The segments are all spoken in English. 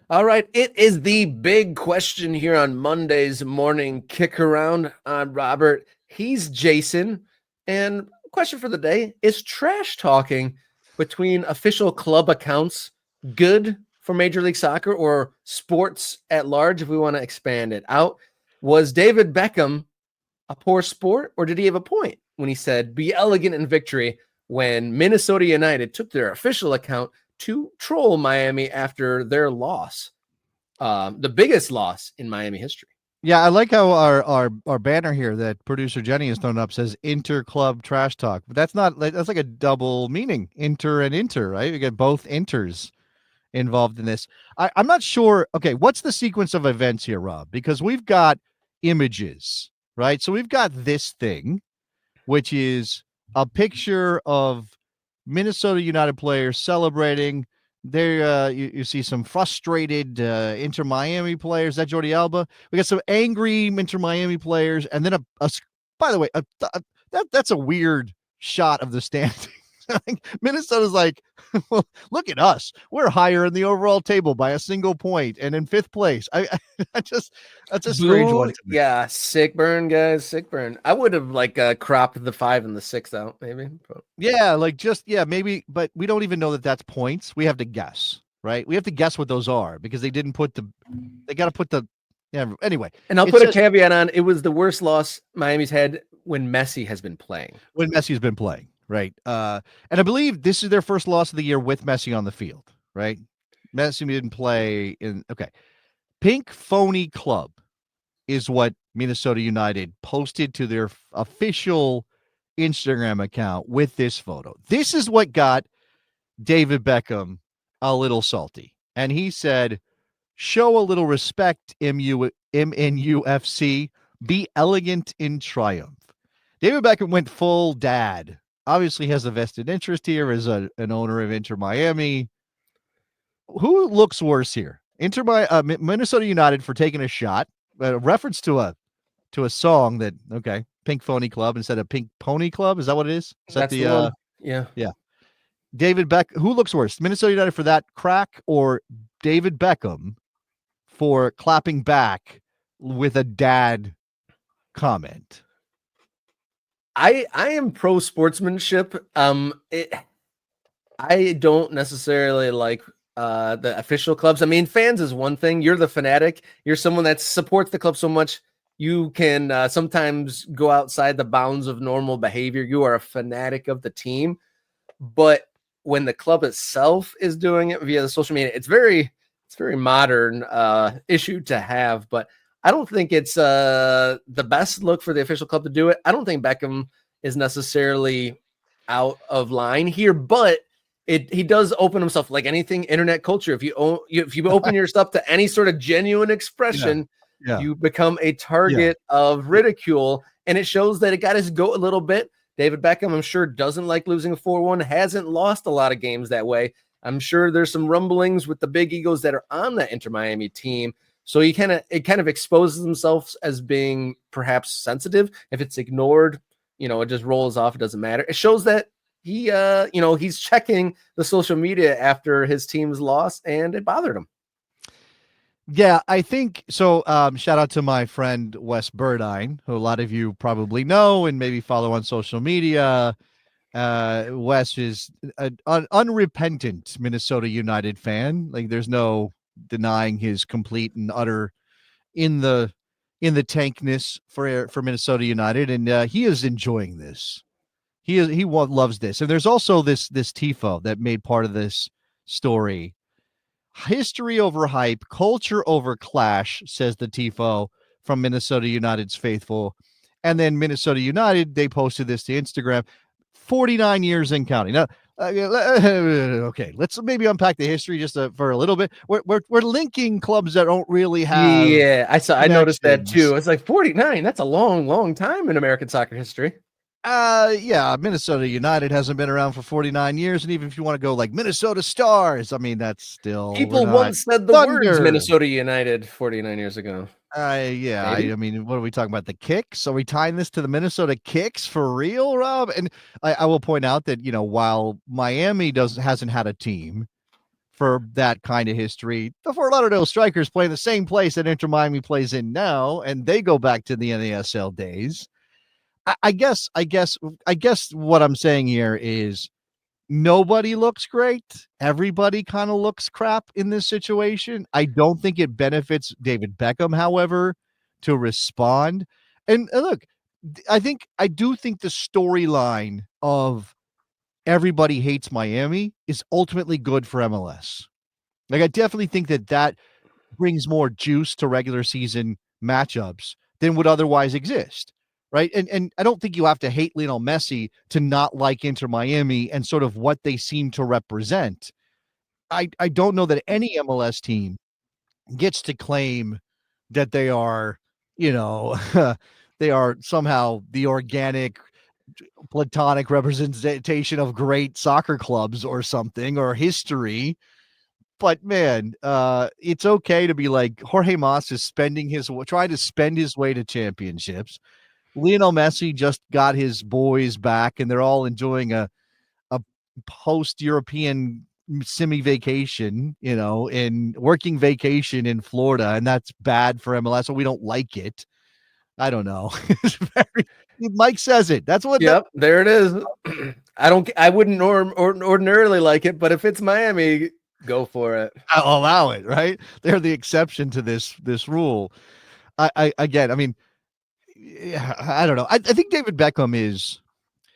All right, it is the big question here on Monday's morning Kickaround. I'm Robert. He's Jason. And question for the day is trash talking between official club accounts good for Major League Soccer or sports at large if we want to expand it out? Was David Beckham a poor sport or did he have a point when he said be elegant in victory when Minnesota United took their official account to troll Miami after their loss, the biggest loss in Miami history? Yeah, I like how our banner here that producer Jenny has thrown up says inter-club trash talk, but that's like a double meaning, inter and inter, right? We get both inters involved in this. I'm not sure. Okay, what's the sequence of events here, Rob? Because we've got images, right? So we've got this thing, which is a picture of Minnesota United players celebrating. There, you see some frustrated Inter Miami players. That Jordi Alba. We got some angry Inter Miami players, and then by the way, that's a weird shot of the standings. Minnesota's like, well, look at us. We're higher in the overall table by a single point and in fifth place. That's a strange one to me. Yeah, sick burn, guys. Sick burn. I would have cropped the 5 and the 6 out, maybe. But. Yeah, maybe, but we don't even know that that's points. We have to guess, right? We have to guess what those are because they got to put the, yeah, anyway. And I'll put a caveat on, it was the worst loss Miami's had when Messi has been playing. When Messi's been playing, right? And I believe this is their first loss of the year with Messi on the field, right? Messi didn't play okay. Pink Phony Club is what Minnesota United posted to their official Instagram account with this photo. This is what got David Beckham a little salty. And he said, show a little respect, MNUFC, be elegant in triumph. David Beckham went full dad. Obviously has a vested interest here as an owner of Inter Miami. Who looks worse here? Minnesota United for taking a shot, a reference to a song that, okay, Pink Phony Club instead of Pink Pony Club. Is that what it is? Is that the one? Yeah. David who looks worse, Minnesota United for that crack or David Beckham for clapping back with a dad comment? I am pro sportsmanship. I don't necessarily like the official clubs. I mean, fans is one thing. You're the fanatic. You're someone that supports the club so much you can sometimes go outside the bounds of normal behavior. You are a fanatic of the team. But when the club itself is doing it via the social media, it's very modern issue to have. But I don't think it's the best look for the official club to do it. I don't think Beckham is necessarily out of line here, but he does open himself, like anything internet culture. If you open yourself to any sort of genuine expression, you become a target of ridicule, and it shows that it got his goat a little bit. David Beckham, I'm sure, doesn't like losing a 4-1, hasn't lost a lot of games that way. I'm sure there's some rumblings with the big egos that are on that Inter Miami team. So it kind of exposes himself as being perhaps sensitive. If it's ignored, it just rolls off. It doesn't matter. It shows that he's checking the social media after his team's loss, and it bothered him. Yeah, I think so. Shout out to my friend Wes Burdine, who a lot of you probably know and maybe follow on social media. Wes is an unrepentant Minnesota United fan. Like, there's no denying his complete and utter in the tankness for Minnesota United, and he is enjoying this. He loves this, and there's also this tifo that made part of this story. History over hype, culture over clash, says the tifo from Minnesota United's faithful. And then Minnesota United, they posted this to Instagram. 49 years and counting. Now, okay, let's maybe unpack the history just for a little bit. We're linking clubs that don't really have. Yeah, I noticed that too. It's like 49. That's a long time in American soccer history. Yeah, Minnesota United hasn't been around for 49 years, and even if you want to go like Minnesota Stars, I mean, that's still people once said the words Minnesota United 49 years ago. I mean, what are we talking about? The Kicks? Are we tying this to the Minnesota Kicks for real, Rob? And I will point out that while Miami hasn't had a team for that kind of history. The Fort Lauderdale Strikers play the same place that Inter Miami plays in now, and they go back to the NASL days. I guess what I'm saying here is nobody looks great. Everybody kind of looks crap in this situation. I don't think it benefits David Beckham, however, to respond. And look, I do think the storyline of everybody hates Miami is ultimately good for MLS. Like, I definitely think that brings more juice to regular season matchups than would otherwise exist. Right. And I don't think you have to hate Lionel Messi to not like Inter Miami and sort of what they seem to represent. I don't know that any MLS team gets to claim that they are, you know, they are somehow the organic platonic representation of great soccer clubs or something or history. But man, it's okay to be like Jorge Mas is trying to spend his way to championships. Lionel Messi just got his boys back, and they're all enjoying a post-European semi-vacation, in working vacation in Florida, and that's bad for MLS, so we don't like it. I don't know. Mike says it. That's what. Yep, there it is. I wouldn't ordinarily like it, but if it's Miami, go for it. I'll allow it, right? They're the exception to this rule. Again, I mean, I don't know. I think David Beckham is.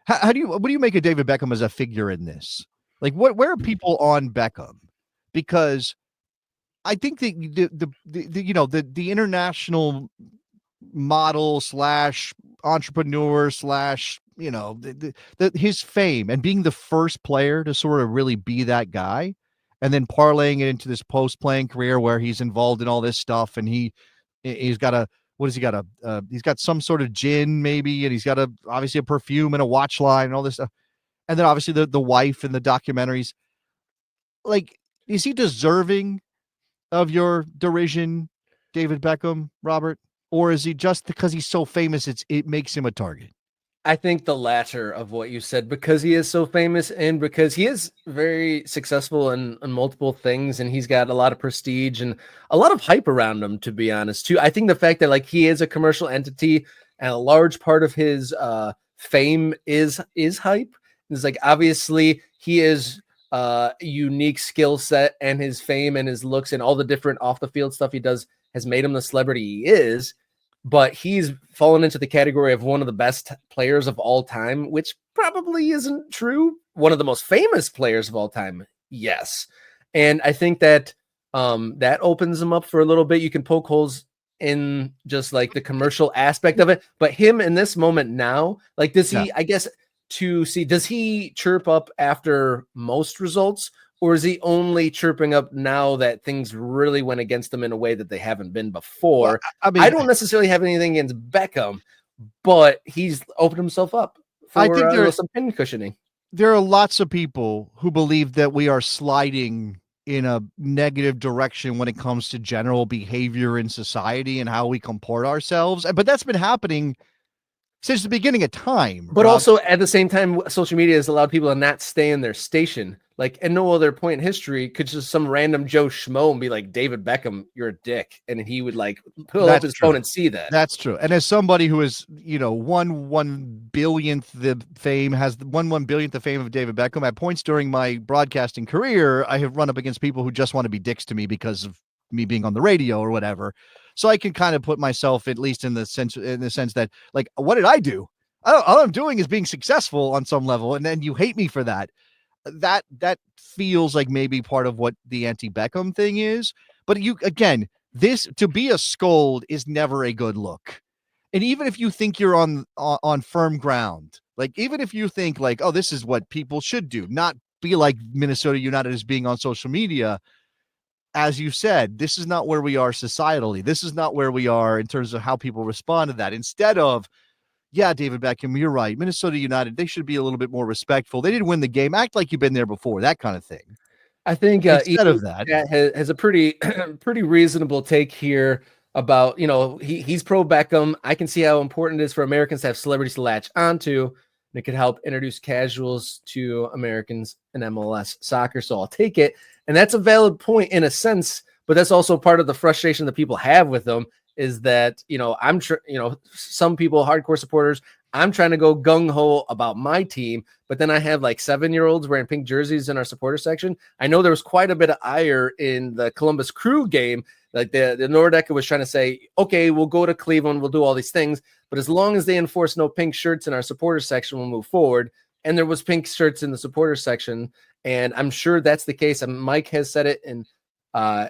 What do you make of David Beckham as a figure in this? Like, where are people on Beckham? Because I think that the international model / entrepreneur / his fame and being the first player to sort of really be that guy, and then parlaying it into this post-playing career where he's involved in all this stuff, and he's got a what has he got he's got some sort of gin maybe, and he's got obviously a perfume and a watch line and all this stuff, and then obviously the wife and the documentaries. Like, is he deserving of your derision, David Beckham, Robert? Or is he just because he's so famous, it makes him a target? I think the latter of what you said, because he is so famous and because he is very successful in multiple things, and he's got a lot of prestige and a lot of hype around him, to be honest, too. I think the fact that like he is a commercial entity and a large part of his fame is hype. It's like, obviously he is a unique skill set, and his fame and his looks and all the different off the field stuff he does has made him the celebrity he is. But he's fallen into the category of one of the best players of all time, which probably isn't true. One of the most famous players of all time, yes. And I think that that opens him up for a little bit. You can poke holes in just like the commercial aspect of it, but him in this moment now, like, does he, I guess, does he chirp up after most results? Or is he only chirping up now that things really went against him in a way that they haven't been before? Well, I mean, I don't necessarily have anything against Beckham, but he's opened himself up for I think there's some pin cushioning. There are lots of people who believe that we are sliding in a negative direction when it comes to general behavior in society and how we comport ourselves. But that's been happening since the beginning of time. But also at the same time, social media has allowed people to not stay in their station. Like, at no other point in history could just some random Joe Schmo and be like, David Beckham, you're a dick. And he would like pull up his phone and see that. That's true. And as somebody who is, 1/1 billionth the fame, has the 1/1 billionth the fame of David Beckham, at points during my broadcasting career, I have run up against people who just want to be dicks to me because of me being on the radio or whatever. So I can kind of put myself, at least in the sense that, like, what did I do? All I'm doing is being successful on some level. And then you hate me for that. That feels like maybe part of what the anti-Beckham thing is. But this to be a scold is never a good look. And even if you think you're on firm ground, like, even if you think like, oh, this is what people should do, not be like Minnesota United is being on social media. As you said, this is not where we are societally. This is not where we are in terms of how people respond to that. Instead of, yeah, David Beckham, you're right. Minnesota United, they should be a little bit more respectful. They didn't win the game. Act like you've been there before, that kind of thing. I think instead of that has a pretty reasonable take here about, he's pro Beckham. I can see how important it is for Americans to have celebrities to latch onto. and it could help introduce casuals to Americans and MLS soccer. So I'll take it. And that's a valid point in a sense, but that's also part of the frustration that people have with them is that, some people, hardcore supporters, I'm trying to go gung-ho about my team, but then I have like 7-year-olds wearing pink jerseys in our supporter section. I know there was quite a bit of ire in the Columbus Crew game. Like the Nordica was trying to say, okay, we'll go to Cleveland, we'll do all these things, but as long as they enforce no pink shirts in our supporter section, we'll move forward. And there was pink shirts in the supporter section, and I'm sure that's the case. And Mike has said it, and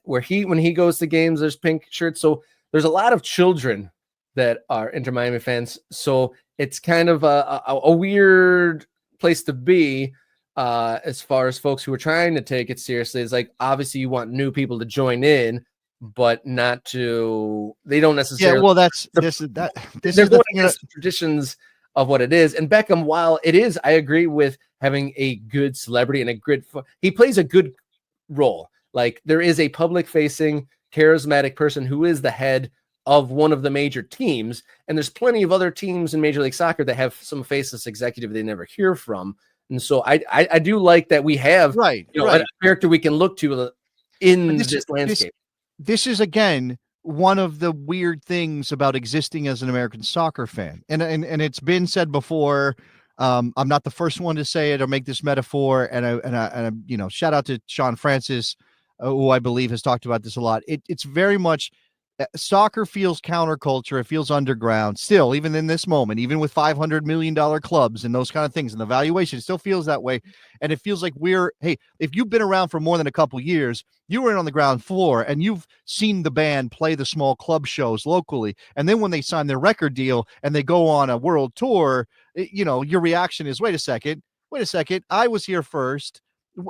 when he goes to games, there's pink shirts. So there's a lot of children that are Inter Miami fans. So it's kind of a weird place to be as far as folks who are trying to take it seriously. It's like, obviously you want new people to join in, but not to, they don't necessarily. Yeah, well, this is the thing the traditions of what it is. And Beckham, while it is, I agree with having a good celebrity and he plays a good role. Like there is a public facing, charismatic person who is the head of one of the major teams. And there's plenty of other teams in Major League Soccer that have some faceless executive they never hear from. And so I do like that we have a character we can look to in this landscape. This is, again, one of the weird things about existing as an American soccer fan. And it's been said before. I'm not the first one to say it or make this metaphor. And I shout out to Sean Francis, who I believe has talked about this a lot. It's very much soccer feels counterculture. It feels underground still, even in this moment, even with $500 million clubs and those kind of things. And the valuation still feels that way. And it feels like if you've been around for more than a couple years, you were in on the ground floor and you've seen the band play the small club shows locally. And then when they sign their record deal and they go on a world tour, your reaction is, wait a second, I was here first.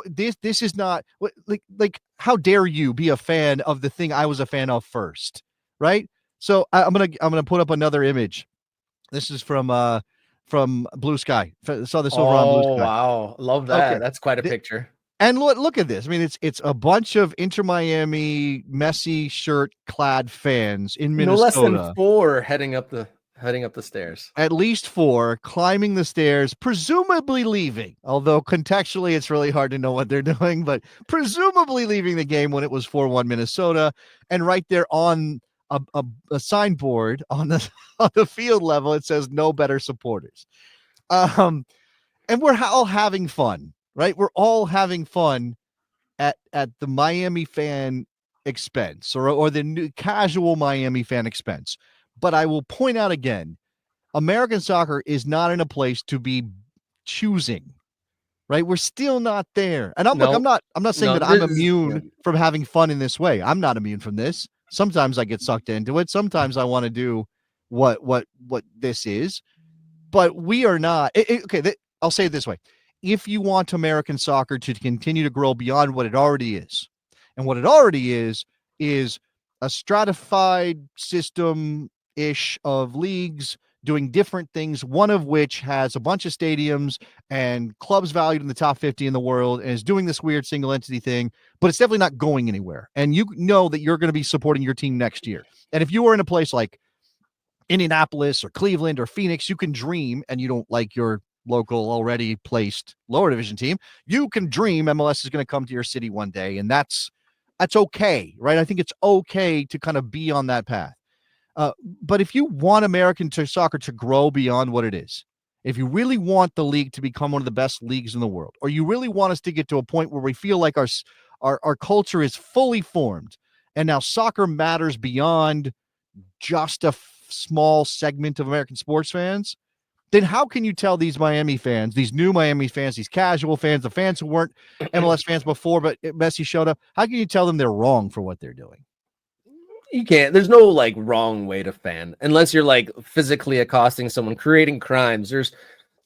This is not like how dare you be a fan of the thing I was a fan of first, right? So I'm gonna put up another image. This is from Blue Sky. Saw this over on Blue Sky. Wow, love that. Okay. That's quite a picture. And look at this. I mean, it's a bunch of Inter Miami Messi shirt clad fans in Minnesota. No less than 4 heading up the stairs. At least 4 climbing the stairs, presumably leaving. Although contextually, it's really hard to know what they're doing, but presumably leaving the game when it was 4-1 Minnesota. And right there on a signboard on the field level, it says "No better supporters." And we're all having fun, right? We're all having fun at the Miami fan expense or the new casual Miami fan expense. But I will point out again, American soccer is not in a place to be choosing, right? We're still not there. And I'm not saying that I'm immune from having fun in this way. I'm not immune from this. Sometimes I get sucked into it. Sometimes I want to do what this is, but we are not. I'll say it this way. If you want American soccer to continue to grow beyond what it already is, and what it already is a stratified system-ish of leagues doing different things, one of which has a bunch of stadiums and clubs valued in the top 50 in the world and is doing this weird single entity thing, but it's definitely not going anywhere. And you know that you're going to be supporting your team next year. And if you were in a place like Indianapolis or Cleveland or Phoenix, you can dream, and you don't like your local already placed lower division team, you can dream MLS is going to come to your city one day. And that's okay, right? I think it's okay to kind of be on that path. But if you want American soccer to grow beyond what it is, if you really want the league to become one of the best leagues in the world, or you really want us to get to a point where we feel like our culture is fully formed, and now soccer matters beyond just a small segment of American sports fans, then how can you tell these Miami fans, these new Miami fans, these casual fans, the fans who weren't MLS fans before, but Messi showed up, how can you tell them they're wrong for what they're doing? You can't. There's no like wrong way to fan unless you're like physically accosting someone, creating crimes. There's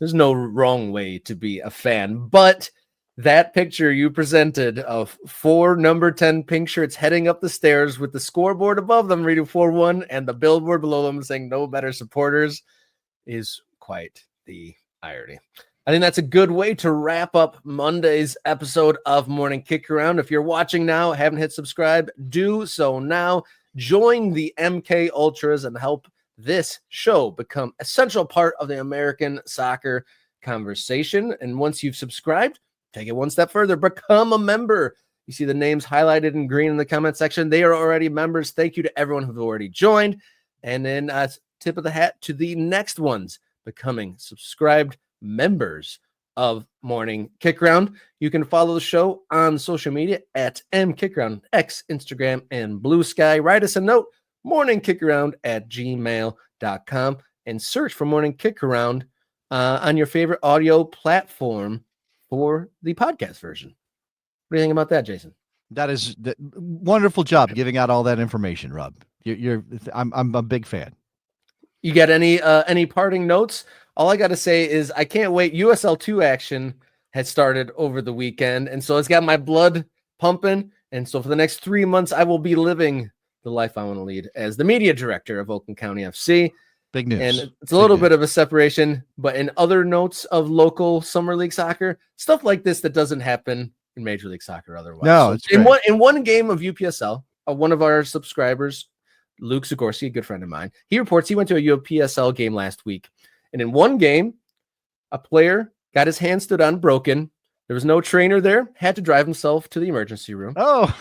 no wrong way to be a fan. But that picture you presented of 4 number 10 pink shirts heading up the stairs with the scoreboard above them reading 4-1 and the billboard below them saying "No better supporters" is quite the irony. I think that's a good way to wrap up Monday's episode of Morning Kickaround. If you're watching now, haven't hit subscribe, do so now. Join the MK Ultras and help this show become an essential part of the American soccer conversation. And once you've subscribed, take it one step further, become a member. You see the names highlighted in green in the comment section. They are already members. Thank you to everyone who's already joined. And then tip of the hat to the next ones becoming subscribed members of Morning Kickaround. You can follow the show on social media at mkickaround, X, Instagram, and Blue Sky. Write us a note, morningkickaround@gmail.com, and search for Morning Kickaround on your favorite audio platform for the podcast version. What do you think about that, Jason? That is the wonderful job giving out all that information, Rob. I'm a big fan. You got any parting notes? All I got to say is I can't wait. USL2 action has started over the weekend, and so it's got my blood pumping. And so for the next 3 months, I will be living the life I want to lead as the media director of Oakland County FC. Big news. And it's a little bit of a separation, but in other notes of local summer league soccer, stuff like this that doesn't happen in Major League Soccer otherwise. No, it's great. In one game of UPSL, one of our subscribers, Luke Zagorski, a good friend of mine, he reports he went to a UPSL game last week. And in one game, a player got his hand stood on broken. There was no trainer there, had to drive himself to the emergency room. Oh,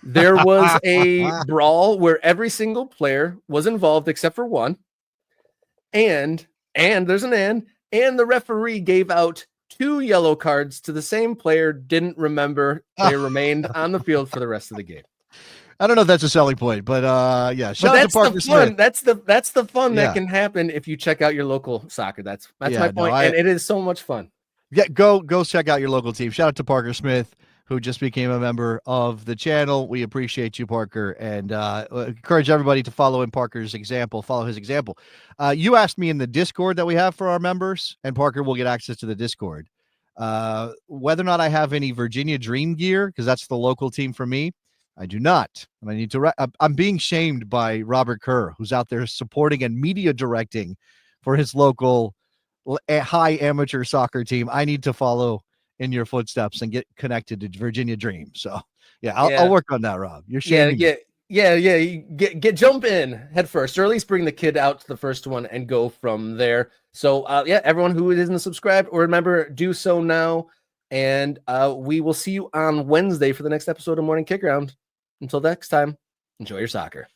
there was a brawl where every single player was involved except for one. And there's an and the referee gave out 2 yellow cards to the same player, didn't remember. They remained on the field for the rest of the game. I don't know if that's a selling point, but yeah. Shout out to Parker Smith. That's the fun Yeah. that can happen if you check out your local soccer. That's Yeah, my point, and it is so much fun. Yeah, go check out your local team. Shout out to Parker Smith, who just became a member of the channel. We appreciate you, Parker, and encourage everybody to follow in Parker's example. Follow his example. You asked me in the Discord that we have for our members, and Parker will get access to the Discord. Whether or not I have any Virginia Dream gear, because that's the local team for me, I do not. And I need to. I'm being shamed by Robert Kerr, who's out there supporting and media directing for his local high amateur soccer team. I need to follow in your footsteps and get connected to Virginia Dream. So I'll work on that, Rob. You're shaming me. Get jump in head first, or at least bring the kid out to the first one and go from there. So everyone who isn't subscribed, or remember, do so now. And we will see you on Wednesday for the next episode of Morning Kickaround. Until next time, enjoy your soccer.